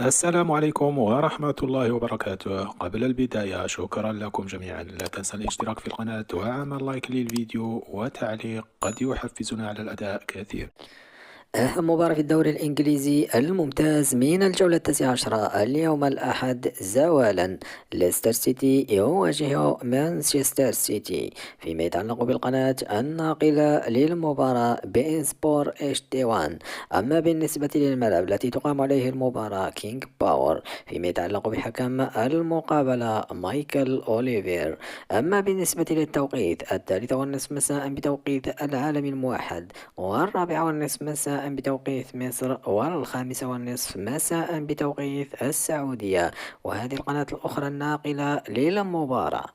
السلام عليكم ورحمة الله وبركاته. قبل البداية شكرا لكم جميعا، لا تنسى الاشتراك في القناة وعمل لايك للفيديو وتعليق قد يحفزنا على الأداء كثير. أهم مباراة في الدوري الإنجليزي الممتاز من الجولة 19 اليوم الأحد زوالا. ليستر سيتي يواجه مانشستر سيتي فيما يتعلق بالقناة الناقلة للمباراة بين سبور اتش دي 1. أما بالنسبة للملعب التي تقام عليه المباراة كينج باور فيما يتعلق بحكم المقابلة مايكل أوليفير. أما بالنسبة للتوقيت 3:30 مساء بتوقيت العالم الموحد، و4:30 مساء بتوقيت مصر، و5:30 مساء بتوقيت السعودية. وهذه القناة الأخرى الناقلة للمباراة.